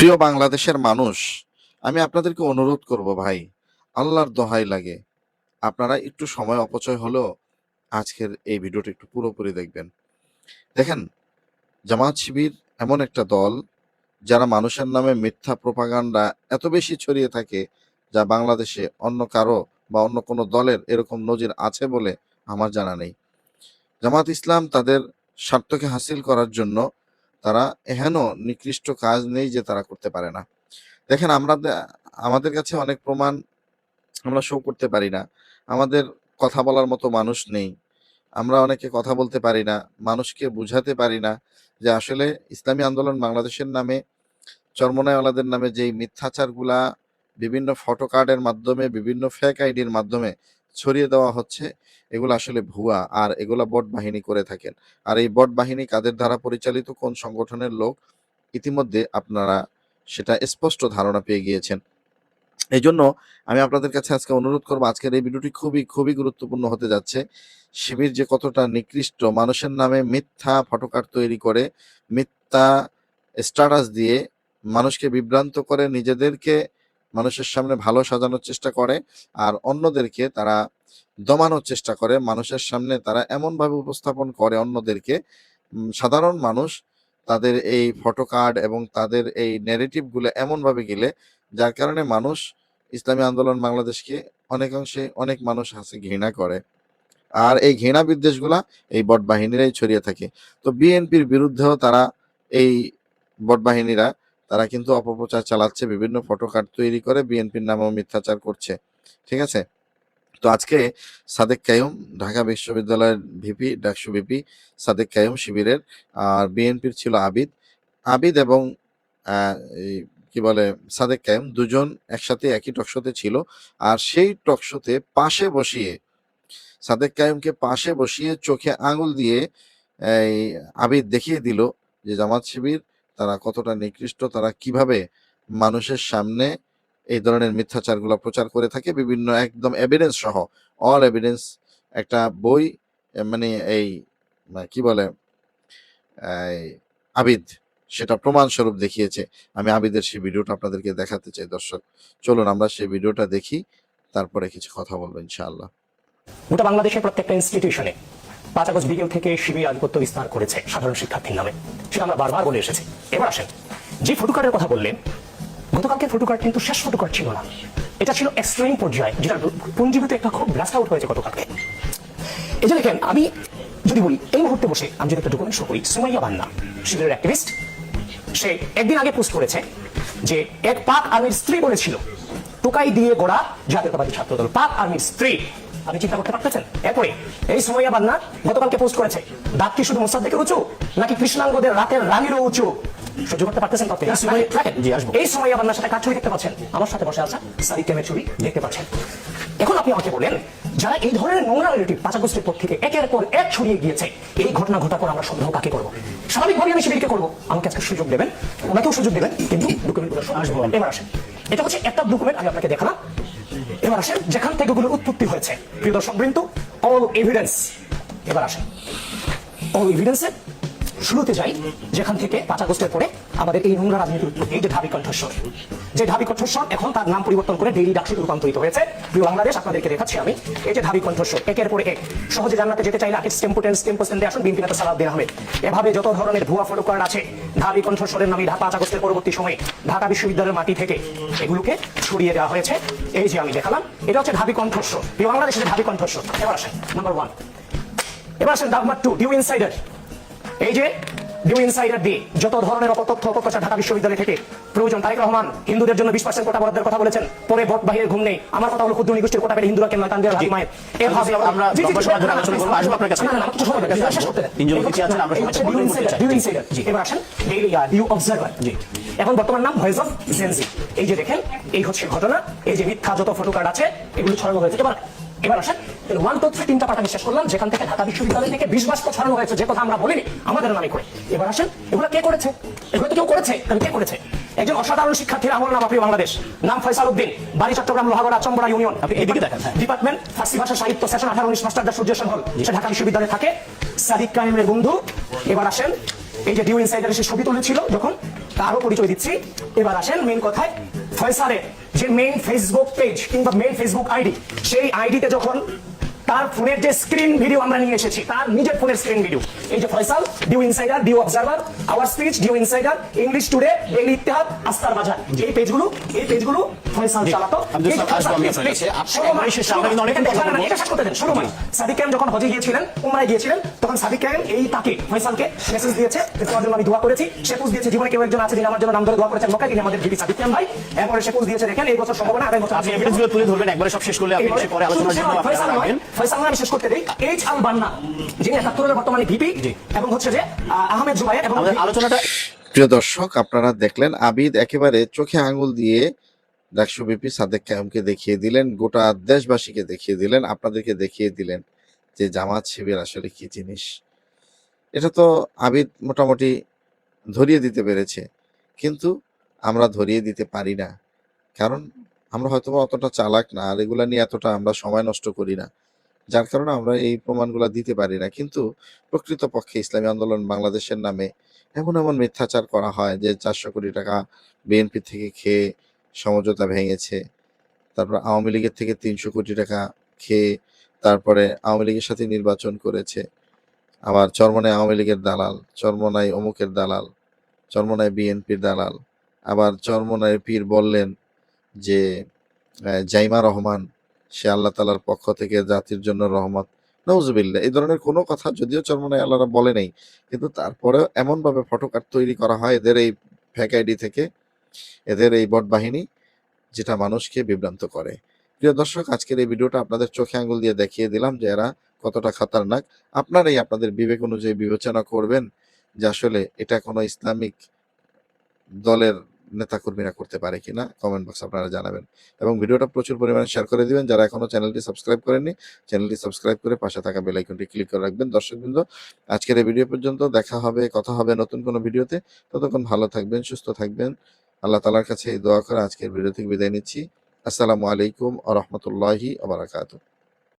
প্রিয় বাংলাদেশের মানুষ, আমি আপনাদেরকে অনুরোধ করব ভাই, আল্লাহর দোহাই লাগে। আপনারা একটু সময় অপচয় হলেও আজকের এই ভিডিওটা একটু পুরোপুরি দেখবেন। দেখেন, জামাত শিবির এমন একটা দল যারা মানুষের নামে মিথ্যা প্রোপাগান্ডা এত বেশি ছড়িয়ে থাকে, যা বাংলাদেশে অন্য কারো বা অন্য কোনো দলের এরকম নজির আছে বলে আমার জানা নেই। জামাত ইসলাম তাদের স্বার্থকে হাসিল করার জন্য তারা এহেন নিকৃষ্ট কাজ নেই যে তারা করতে পারে না। দেখেন, আমাদের কাছে অনেক প্রমাণ আমরা শো করতে পারি না। আমাদের কথা বলার মতো মানুষ নেই। আমরা অনেকে কথা বলতে পারি না। মানুষকে বুঝাতে পারি না যে আসলে ইসলামী আন্দোলন বাংলাদেশের নামে, চরমনাইওয়ালাদের নামে যেই মিথ্যাচারগুলা বিভিন্ন ফটো কার্ডের মাধ্যমে, বিভিন্ন ফেক আইডির মাধ্যমে ছড়িয়ে দেওয়া হচ্ছে, এগুলো আসলে ভুয়া। আর এগুলা বট বাহিনী করে থাকেন। আর এই বট বাহিনী কাদের দ্বারা পরিচালিত, কোন সংগঠনের লোক, ইতিমধ্যে আপনারা সেটা স্পষ্ট ধারণা পেয়ে গিয়েছেন। এই জন্য আমি আপনাদের কাছে আজকে অনুরোধ করবো, আজকের এই ভিডিওটি খুবই খুবই গুরুত্বপূর্ণ হতে যাচ্ছে। শিবির যে কতটা নিকৃষ্ট, মানুষের নামে মিথ্যা ফটোকার্ড তৈরি করে, মিথ্যা স্ট্যাটাস দিয়ে মানুষকে বিভ্রান্ত করে, নিজেদেরকে মানুষের সামনে ভালো সাজানোর চেষ্টা করে, আর অন্যদেরকে তারা দমানোর চেষ্টা করে। মানুষের সামনে তারা এমনভাবে উপস্থাপন করে অন্যদেরকে, সাধারণ মানুষ তাদের এই ফটোকার্ড এবং তাদের এই ন্যারেটিভগুলো এমনভাবে গিলে, যার কারণে মানুষ ইসলামী আন্দোলন বাংলাদেশকে অনেকাংশে অনেক মানুষ আছে ঘৃণা করে। আর এই ঘৃণা বিদ্বেষগুলা এই বট বাহিনীরাই ছড়িয়ে থাকে। তো বিএনপির বিরুদ্ধেও তারা, এই বট বাহিনীরা, তারা কিন্তু অপপ্রচার চালাচ্ছে, বিভিন্ন ফটোকার্ড তৈরি করে বিএনপির নামেও মিথ্যাচার করছে। ঠিক আছে? তো আজকে সাদেক কাইয়ুম, ঢাকা বিশ্ববিদ্যালয়ের ভিপি, ডাকসু ভিপি সাদেক কাইয়ুম শিবিরের, আর বিএনপির ছিল আবিদ। আবিদ এবং এই কি বলে সাদেক কাইয়ুম দুজন একসাথে একই টকশোতে ছিল। আর সেই টকশোতে পাশে বসিয়ে, সাদেক কাইয়ুমকে পাশে বসিয়ে চোখে আঙুল দিয়ে এই আবিদ দেখিয়ে দিল যে জামাত শিবির তারা কতটা নিকৃষ্ট, তারা কিভাবে মানুষের সামনে এই ধরনের মিথ্যাচারগুলো প্রচার করে থাকে, বিভিন্ন একদম এভিডেন্স সহ, অল এভিডেন্স, একটা বই, মানে এই কি বলে এই আবিদ সেটা প্রমাণ স্বরূপ দেখিয়েছে। আমি আবিদের সেই ভিডিওটা আপনাদেরকে দেখাতে চাই। দর্শক, চলুন আমরা সেই ভিডিওটা দেখি, তারপরে কিছু কথা বলবো ইনশাআল্লাহ। গোটা বাংলাদেশের প্রত্যেকটা ইনস্টিটিউশনে 5 আগস্ট বিকেল থেকে শিবির আধিপত্য বিস্তার করেছে সাধারণ শিক্ষার্থীর নামে, সেটা আমরা বারবার বলে এসেছি। এবার আসেন, যে ফটোকার্ডের কথা বললেন, গতকালকে ফটোকার্ড কিন্তু শেষ ফটোকার্ড ছিল না, এটা ছিল এক্সট্রিম পর্যায়ে, যেটা পুঞ্জীভূত একটা খুব ব্লাস্ট আউট হয়েছে গতকালকে। এই যে দেখেন, আমি যদি বলি এই মুহূর্তে বসে আমি যদি একটা ডকুমেন্ট শো করি, সুমাইয়া বান্না শিবিরের অ্যাক্টিভিস্ট, সে একদিন আগে পোস্ট করেছে যে এক পাক আর্মির স্ত্রী বলেছিল টোকাই দিয়ে গড়া জাতীয়তাবাদী ছাত্রদল পাক আর্মির স্ত্রী। আপনি চিন্তা করতে পারতেছেন? এরপরে এই সুমাইয়া বান্না গতকালকে পোস্ট করেছে, দাঁত কি শুধু মোসাদ্দেকে উঁচু নাকি কৃষ্ণাঙ্গদের রাতের রানীরও উঁচু? সহ্য করতে পারতেছেন? এই সুমাইয়া বান্নার সাথে কার ছবি দেখতে পাচ্ছেন? আমার সাথে বসে আছে সাদিক কাইয়ুমের ছবি দেখতে পাচ্ছেন। এখন আপনি আমাকে বলেন, যারা এই ধরনের নোংরা রিলেটিভ 5 আগস্টের পর থেকে একের পর এক ছড়িয়ে গিয়েছে, এই ঘটনা ঘটার পর আমরা সন্দেহ কাকে করবো? স্বাভাবিকভাবে আমি শিবিরকে করবো। আমাকে আজকে সুযোগ দেবেন, ওনাকেও সুযোগ দেবেন, কিন্তু ডকুমেন্টগুলো আসবো। এবার আসেন, এটা হচ্ছে একটা ডকুমেন্ট আমি আপনাকে দেখালাম। এবার আসেন যেখান থেকে ওগুলোর উৎপত্তি হয়েছে, প্রিয় দর্শক বৃন্দ, অল এভিডেন্স। এবার আসেন অল এভিডেন্সে শুরুতে যাই, যেখান থেকে 5 আগস্টের পরে আমাদের এই নোংরা রাজনীতির উৎপত্তি, এই যে ঢাবি কণ্ঠস্বর, যে ঢাবি কণ্ঠস্বর এখন তার নাম পরিবর্তন করে ডেইলি ডাকসুতে রূপান্তরিত হয়েছে। প্রিয় বাংলাদেশ, আপনাদেরকে দেখাচ্ছি আমি, এই যে ঢাবি কণ্ঠস্বর, একের পর এক সহজে জান্নাতে যেতে চাইলে আগে স্টেম্পোসেন্ডে আসুন বিএনপি নেতা সালাউদ্দিন আহমেদ। এভাবে যত ধরনের ভুয়া ফটোকার্ড আছে, ঢাবি কণ্ঠস্বরের নামে 5 আগস্টের পরবর্তী সময়ে ঢাকা বিশ্ববিদ্যালয়ের মাটি থেকে এগুলোকে ছড়িয়ে দেওয়া হয়েছে। এই যে আমি দেখালাম, এটা হচ্ছে ঢাবি কণ্ঠস্বর, প্রিয় বাংলাদেশের ঢাবি কণ্ঠস্বর। এবার আসেন নাম্বার 1। এবার আসেন নাম্বার 2, ডিউ ইনসাইডার। এই যে ডিউ ইনসাইডার দিয়ে যত ধরনের অপতথ্য অপপ্রচার ঢাকা বিশ্ববিদ্যালয় থেকে প্রয়োজন। তারেক রহমান হিন্দুদের জন্য 20% কোটা বরাদ্দের কথা বলেছেন, পরে বট বাহিরের ঘুম নেই। আমার কথা হলো ক্ষুদ্র নিগোষ্ঠীর কোটা পেলে হিন্দুরা কেন নয়, তানভীর হাজি মায়ের। এভাবে আমরা লম্বা সময় ধরে আলোচনা করব, আসবো আপনার কাছে। না কিছু সময় শেষ করতে দেন। তিনজন অতিথি আছেন, আমরা ডিউ ইনসাইডার। জি, এবার আসেন ডিউ অবজারভার। জি, এখন বর্তমান নাম ভয়েস অফ জেনজি। এই যে দেখেন, এই হচ্ছে ঘটনা, এই যে মিথ্যা যত ফটোকার্ড আছে এগুলো ছড়ানো হয়েছে। এবার আসেন 1 2 3 তিনটা পার্ট আমি শেষ করলাম, যেখান থেকে ঢাকা বিশ্ববিদ্যালয় থেকে 20 বাষ্প ছড়ানো হয়েছে, যে কথা আমরা বলিনি আমাদের নামে করে। এবার আসেন, এগুলো কে করেছে? এগুলো তো কেউ করেছে, কে করেছে? একজন অসাধারণ শিক্ষার্থীর আমল নাম, প্রিয় বাংলাদেশ, নাম ফয়সাল উদ্দিন, বাড়ি চট্টগ্রাম লোহাগড়া চম্বড়া ইউনিয়ন। এদিকে দেখেন, ডিপার্টমেন্ট ফার্সি ভাষা সাহিত্য, সেশন 18-19 মাস্টারদা সূর্যসেন হল, সে ঢাকা বিশ্ববিদ্যালয়ে থাকে, সাদিক কাইয়ুমের বন্ধু। এবার আসেন, এই যে ডিউ ইনসাইডার এসে ছবি তুলেছিল যখন, তারও পরিচয় দিচ্ছি। এবার আসেন মেইন কথায়। ফয়সালের যে মেইন ফেসবুক পেজ কিংবা মেইন ফেসবুক আইডি, সেই আইডিতে যখন তার ফোনের যে স্ক্রিন ভিডিও আমরা নিয়ে এসেছি, তার নিজের ফোনের স্ক্রিন ভিডিও, এই যে ফয়সাল, ডিউ ইনসাইডার, ডিউ অবজারভার, আওয়ার স্পিচ, ডিউ insider, English today, daily Ittehad, আস্তার বাজার, এই পেজগুলো ফয়সাল চালাতো। সাদিক কায়েম যখন হজে গিয়েছিলেন, উমরায় গিয়েছিলেন, তখন সাদিক কায়েম তাকে ফয়সালকে মেসেজ দিয়েছে যে তোমার জন্য আমি দোয়া করেছি। সে পোস্ট দিয়েছে, জীবনে কেউ একজন আছে যিনি আমার জন্য নাম ধরে দোয়া করেছেন মক্কায়, তিনি আমাদের ভিপি সাদিক কায়েম ভাই। এরপরে সে পোস্ট দিয়েছে, দেখেন এই বছর সম্ভাবনা, আগামী বছর আপনি এভিডেন্সগুলো তুলে ধরবেন, একবারে সব শেষ করলে আপনি পরে আলোচনার জন্য ফয়সাল নয়, ফয়সাল নয়, আমি শেষ করতে দেই। এইচ আল বান্না, যিনি ৭১ বর্তমানে ভিপি, এবং হচ্ছে যে আহমেদ জুবায়ের, এবং আমাদের আলোচনাটা। প্রিয় দর্শক, আপনারা দেখলেন আবিদ একেবারে চোখে আঙুল দিয়ে ডাকসু বিপি সাদেক কায়েমকে দেখিয়ে দিলেন, গোটা দেশবাসীকে দেখিয়ে দিলেন, আপনাদেরকে দেখিয়ে দিলেন যে জামাত শিবির আসলে কি জিনিস। এটা তো আবিদ মোটামুটি ধরিয়ে দিতে পেরেছে, কিন্তু আমরা ধরিয়ে দিতে পারি না, কারণ আমরা হয়তো অতটা চালাক না, আর এগুলা নিয়ে এতটা আমরা সময় নষ্ট করি না, যার কারণে আমরা এই প্রমাণগুলো দিতে পারি না। কিন্তু প্রকৃতপক্ষে ইসলামী আন্দোলন বাংলাদেশের নামে এমন এমন মিথ্যাচার করা হয় যে 400 কোটি টাকা বিএনপি থেকে খেয়ে সমঝোতা ভেঙেছে, তারপর আওয়ামী লীগের থেকে 300 কোটি টাকা খেয়ে তারপরে আওয়ামী লীগের সাথে নির্বাচন করেছে, আবার চরমনায় আওয়ামী লীগের দালাল, চরমনায় অমুকের দালাল, চরমনায় বিএনপির দালাল, আবার চরমনায় পীর বললেন যে জাইমা রহমান সে আল্লাহ তালার পক্ষ থেকে জাতির জন্য রহমত, নউজুবিল্লাহ। এই ধরনের কোনো কথা যদিও চরমনায় আল্লাহরা বলে নেই, কিন্তু তারপরেও এমনভাবে ফটোকার্ড তৈরি করা হয় এদের এই ফেক আইডি থেকে, এদের এই বট বাহিনী, যেটা মানুষকে বিভ্রান্ত করে। প্রিয় দর্শক, আজকের এই ভিডিওটা আপনাদের চোখে আঙ্গুল দিয়ে দেখিয়ে দিলাম যে এরা কতটা খতরনাক। আপনারাই আপনাদের বিবেক অনুযায়ী বিবেচনা করবেন যে আসলে এটা কোনো ইসলামিক দলের নেতাকর্মীরা করতে পারে কিনা। কমেন্ট বক্স আপনারা জানাবেন, এবং ভিডিওটা প্রচুর পরিমাণে শেয়ার করে দিবেন। যারা এখনো চ্যানেলটি সাবস্ক্রাইব করেননি, চ্যানেলটি সাবস্ক্রাইব করে পাশে থাকা বেল আইকনটি ক্লিক করে রাখবেন। দর্শকবৃন্দ, আজকের এই ভিডিও পর্যন্ত, দেখা হবে, কথা হবে নতুন কোনো ভিডিওতে। ততক্ষণ ভালো থাকবেন, সুস্থ থাকবেন। আল্লাহ তাআলার কাছে এই দোয়া করে আজকের ভিডিও থেকে বিদায় নিচ্ছি। আসসালামু আলাইকুম ওয়া রাহমাতুল্লাহি ওয়া বারাকাতুহু।